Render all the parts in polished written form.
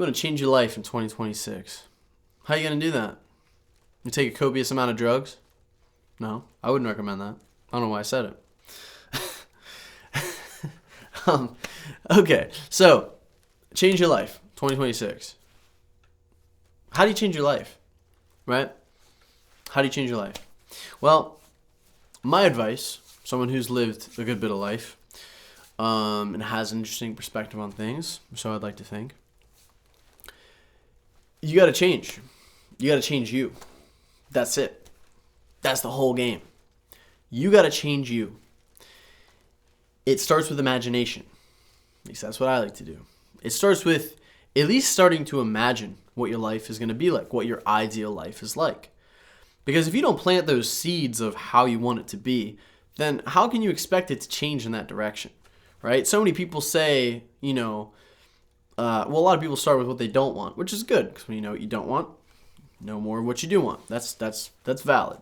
You want to change your life in 2026. How are you going to do that? You take a copious amount of drugs? No, I wouldn't recommend that. I don't know why I said it. Okay, so change your life, 2026. How do you change your life, right? How do you change your life? Well, my advice, someone who's lived a good bit of life and has an interesting perspective on things, so I'd like to think, you got to change. You got to change you. That's it. That's the whole game. You got to change you. It starts with imagination. At least that's what I like to do. It starts with at least starting to imagine what your life is going to be like, what your ideal life is like. Because if you don't plant those seeds of how you want it to be, then how can you expect it to change in that direction, right? So many people say, a lot of people start with what they don't want, which is good, because when you know what you don't want, know more of what you do want. That's valid.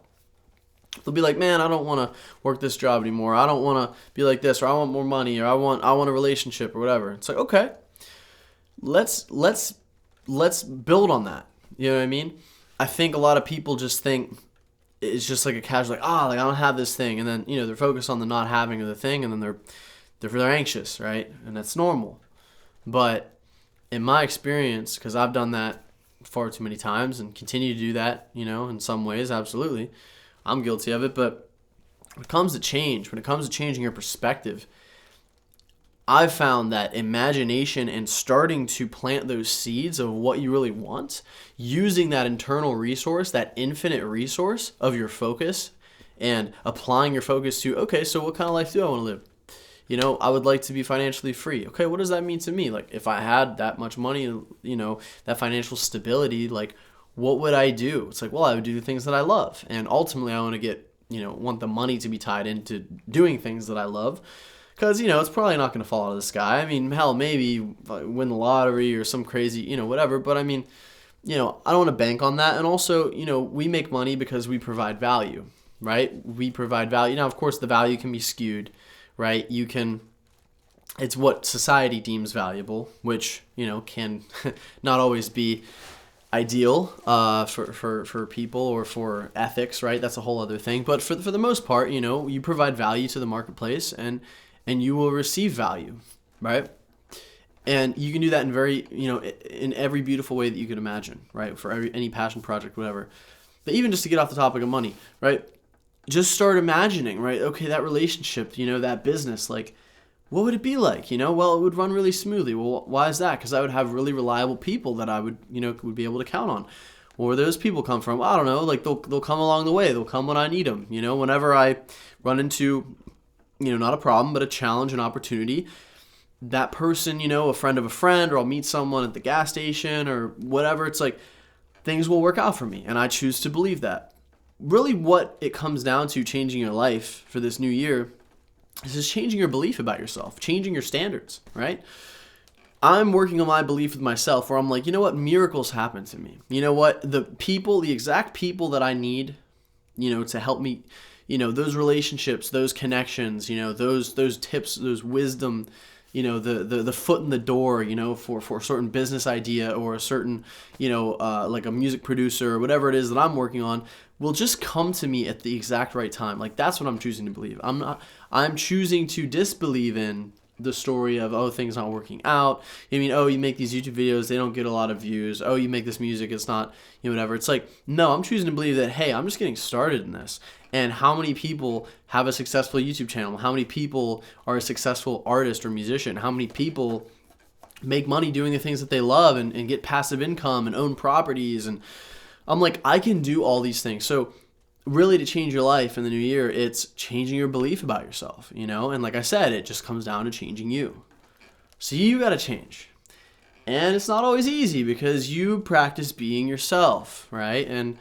They'll be like, man, I don't want to work this job anymore. I don't want to be like this, or I want more money, or I want a relationship, or whatever. It's like, okay, let's build on that. You know what I mean? I think a lot of people just think it's just like a casual, I don't have this thing, and then they're focused on the not having of the thing, and then they're anxious, right? And that's normal. But in my experience, because I've done that far too many times and continue to do that, in some ways, absolutely. I'm guilty of it, but when it comes to change, when it comes to changing your perspective, I've found that imagination and starting to plant those seeds of what you really want, using that internal resource, that infinite resource of your focus, and applying your focus to, okay, so what kind of life do I want to live? I would like to be financially free. Okay, what does that mean to me? Like, if I had that much money, that financial stability, like, what would I do? It's like, well, I would do the things that I love. And ultimately, I want to get, want the money to be tied into doing things that I love. Because, it's probably not going to fall out of the sky. I mean, hell, maybe win the lottery or some crazy, whatever. But I mean, I don't want to bank on that. And also, we make money because we provide value, right? We provide value. Now, of course, the value can be skewed, right? It's what society deems valuable, which, can not always be ideal for people or for ethics, right? That's a whole other thing. But for the most part, you provide value to the marketplace and you will receive value, right? And you can do that in every beautiful way that you could imagine, right? For any passion project, whatever. But even just to get off the topic of money, right? Just start imagining, right? Okay, that relationship, that business, like, what would it be like? Well, it would run really smoothly. Well, why is that? Because I would have really reliable people that I would be able to count on. Where those people come from, I don't know. Like, they'll come along the way. They'll come when I need them. Whenever I run into, not a problem, but a challenge, an opportunity, that person, a friend of a friend, or I'll meet someone at the gas station or whatever. It's like, things will work out for me. And I choose to believe that. Really what it comes down to changing your life for this new year is just changing your belief about yourself, changing your standards, right? I'm working on my belief with myself where I'm like, miracles happen to me. You know what? The exact people that I need, to help me, those relationships, those connections, those tips, those wisdom, the foot in the door, for a certain business idea or a certain, like a music producer or whatever it is that I'm working on will just come to me at the exact right time. Like, that's what I'm choosing to believe. I'm choosing to disbelieve in the story of, things not working out. You make these YouTube videos, they don't get a lot of views. You make this music, it's not, whatever. It's like, no, I'm choosing to believe that, hey, I'm just getting started in this. And how many people have a successful YouTube channel? How many people are a successful artist or musician? How many people make money doing the things that they love and get passive income and own properties? And I'm like, I can do all these things. So really, to change your life in the new year, it's changing your belief about yourself, And like I said, it just comes down to changing you. So you got to change. And it's not always easy because you practice being yourself, right? And,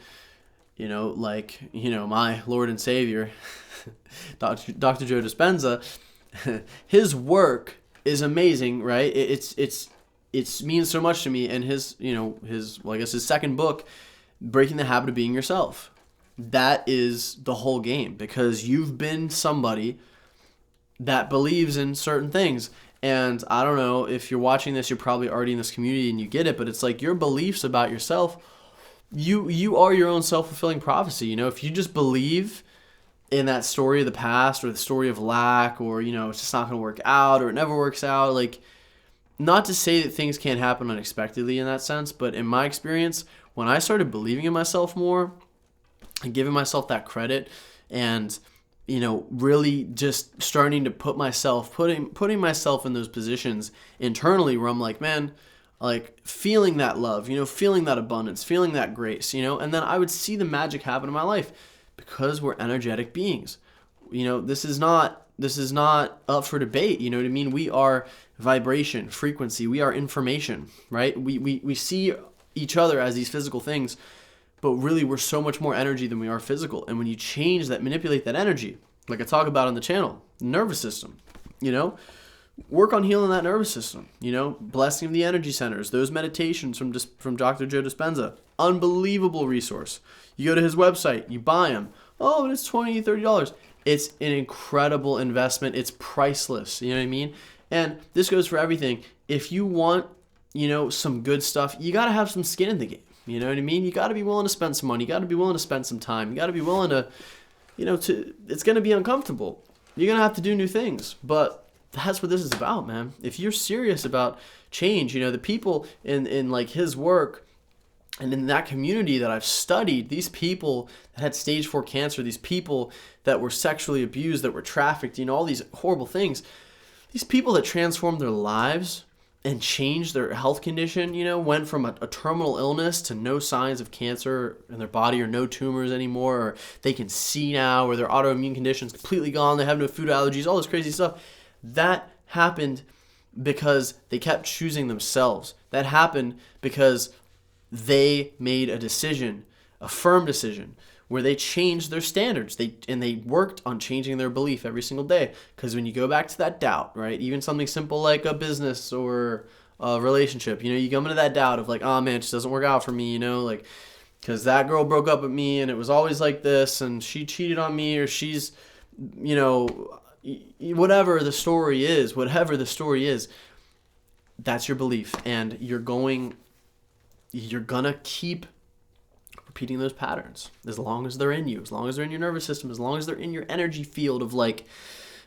my Lord and Savior, Dr. Joe Dispenza, his work is amazing, right? It means so much to me. And his second book, Breaking the Habit of Being Yourself. That is the whole game because you've been somebody that believes in certain things. And I don't know if you're watching this, you're probably already in this community and you get it, but it's like your beliefs about yourself, you are your own self-fulfilling prophecy. You know, if you just believe in that story of the past or the story of lack, or, you know, it's just not going to work out or it never works out, like, not to say that things can't happen unexpectedly in that sense, but in my experience, when I started believing in myself more and giving myself that credit, and, you know, really just starting to putting myself in those positions internally where I'm like, man, like feeling that love, you know, feeling that abundance, feeling that grace, you know, and then I would see the magic happen in my life because we're energetic beings. You know, this is not up for debate. You know what I mean? We are vibration, frequency. We are information, right? We see each other as these physical things, but really we're so much more energy than we are physical. And when you change that, manipulate that energy, like I talk about on the channel, nervous system, you know, work on healing that nervous system, you know, blessing of the energy centers, those meditations from Dr. Joe Dispenza, unbelievable resource. You go to his website, you buy them. Oh, but it's $20, $30. It's an incredible investment. It's priceless. You know what I mean? And this goes for everything. If you want, you know, some good stuff, you got to have some skin in the game. You know what I mean? You got to be willing to spend some money. You got to be willing to spend some time. You got to be willing to, you know, it's going to be uncomfortable. You're going to have to do new things. But that's what this is about, man. If you're serious about change, you know, the people in like his work and in that community that I've studied, these people that had stage 4 cancer, these people that were sexually abused, that were trafficked, you know, all these horrible things, these people that transformed their lives and changed their health condition, you know, went from a terminal illness to no signs of cancer in their body or no tumors anymore, or they can see now, or their autoimmune condition's completely gone, they have no food allergies, all this crazy stuff. That happened because they kept choosing themselves. That happened because they made a decision, a firm decision, where they changed their standards. They worked on changing their belief every single day. Because when you go back to that doubt, right, even something simple like a business or a relationship, you know, you come into that doubt of like, oh man, it just doesn't work out for me, you know, like, because that girl broke up with me and it was always like this, and she cheated on me, or she's, you know, whatever the story is, that's your belief, and you're gonna keep repeating those patterns as long as they're in you, as long as they're in your nervous system, as long as they're in your energy field of like,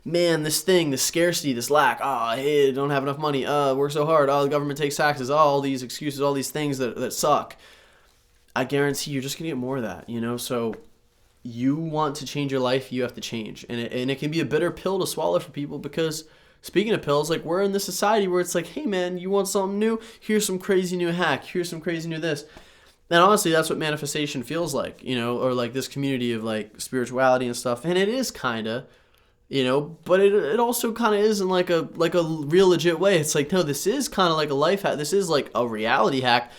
man, this thing, this scarcity, this lack, hey, I don't have enough money, work so hard, the government takes taxes, all these excuses, all these things that suck. I guarantee you're just gonna get more of that, you know. So you want to change your life, you have to change, and it can be a bitter pill to swallow for people, because speaking of pills, like, we're in this society where it's like, hey man, you want something new? Here's some crazy new hack. Here's some crazy new this. And honestly, that's what manifestation feels like, you know, or like this community of like spirituality and stuff. And it is kind of, you know, but it also kind of is in like a real legit way. It's like, no, this is kind of like a life hack. This is like a reality hack,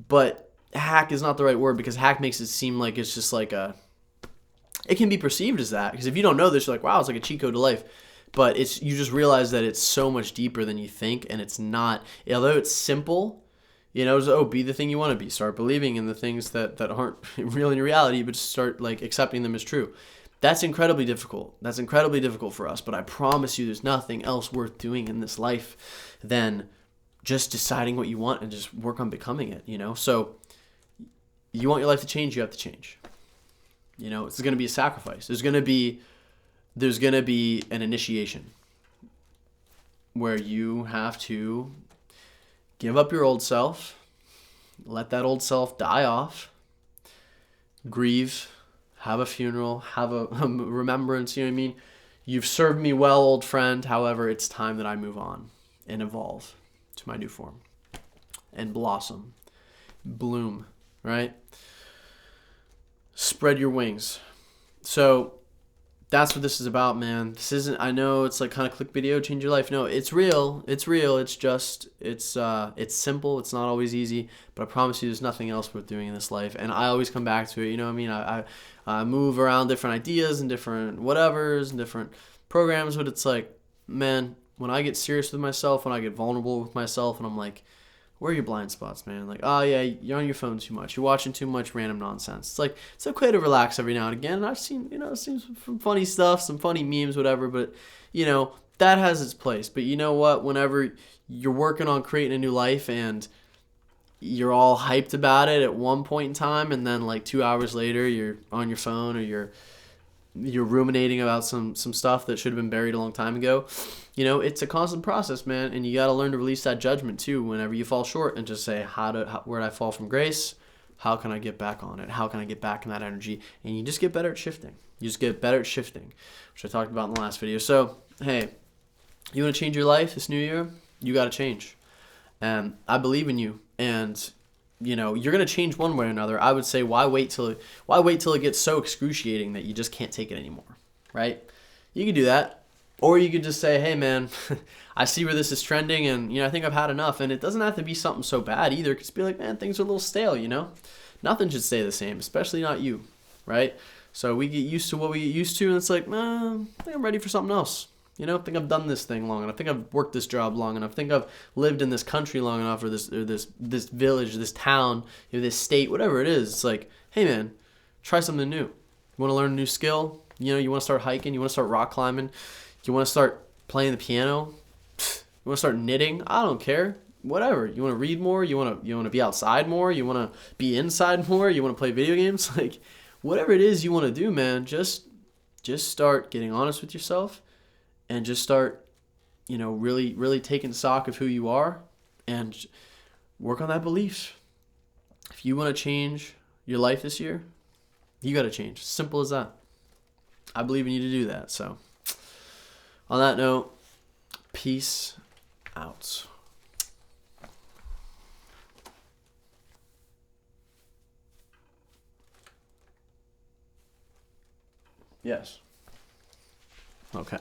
but hack is not the right word, because hack makes it seem like it's just like it can be perceived as that, because if you don't know this, you're like, wow, it's like a cheat code to life. But you just realize that it's so much deeper than you think, and it's not, although it's simple, you know, be the thing you want to be. Start believing in the things that aren't real in your reality, but just start like accepting them as true. That's incredibly difficult. That's incredibly difficult for us, but I promise you there's nothing else worth doing in this life than just deciding what you want and just work on becoming it, you know? So you want your life to change, you have to change. You know, it's going to be a sacrifice. There's going to be an initiation where you have to give up your old self, let that old self die off, grieve, have a funeral, have a remembrance, you know what I mean? You've served me well, old friend. However, it's time that I move on and evolve to my new form and blossom, bloom, right? Spread your wings. So that's what this is about, man. This isn't, I know it's like kind of click video, change your life. No, it's real. It's real. It's just, it's simple. It's not always easy, but I promise you there's nothing else worth doing in this life. And I always come back to it. You know what I mean? I move around different ideas and different whatevers and different programs, but it's like, man, when I get serious with myself, when I get vulnerable with myself, and I'm like, where are your blind spots, man? Like, oh yeah, you're on your phone too much. You're watching too much random nonsense. It's like, it's okay to relax every now and again. And I've seen some funny stuff, some funny memes, whatever. But, you know, that has its place. But you know what? Whenever you're working on creating a new life and you're all hyped about it at one point in time, and then like 2 hours later you're on your phone, or you're ruminating about some stuff that should have been buried a long time ago. It's a constant process, man, and you got to learn to release that judgment too whenever you fall short, and just say, where did I fall from grace? How can I get back on it? How can I get back in that energy? And you just get better at shifting. Which I talked about in the last video. So, hey, you want to change your life this new year? You got to change. And I believe in you. And you're gonna change one way or another. I would say, why wait till it gets so excruciating that you just can't take it anymore, right? You can do that, or you could just say, hey man, I see where this is trending, and I think I've had enough. And it doesn't have to be something so bad either. It could be like, man, things are a little stale. Nothing should stay the same, especially not you, right? So we get used to what we get used to, and it's like, I think I'm ready for something else. I think I've done this thing long enough. I think I've worked this job long enough. I think I've lived in this country long enough, or this village, this town, this state, whatever it is. It's like, hey man, try something new. You want to learn a new skill? You want to start hiking? You want to start rock climbing? You want to start playing the piano? You want to start knitting? I don't care. Whatever. You want to read more? You want to be outside more? You want to be inside more? You want to play video games? Like, whatever it is you want to do, man, just start getting honest with yourself. And just start, really, really taking stock of who you are, and work on that belief. If you want to change your life this year, you got to change. Simple as that. I believe in you to do that. So, on that note, peace out. Yes. Okay.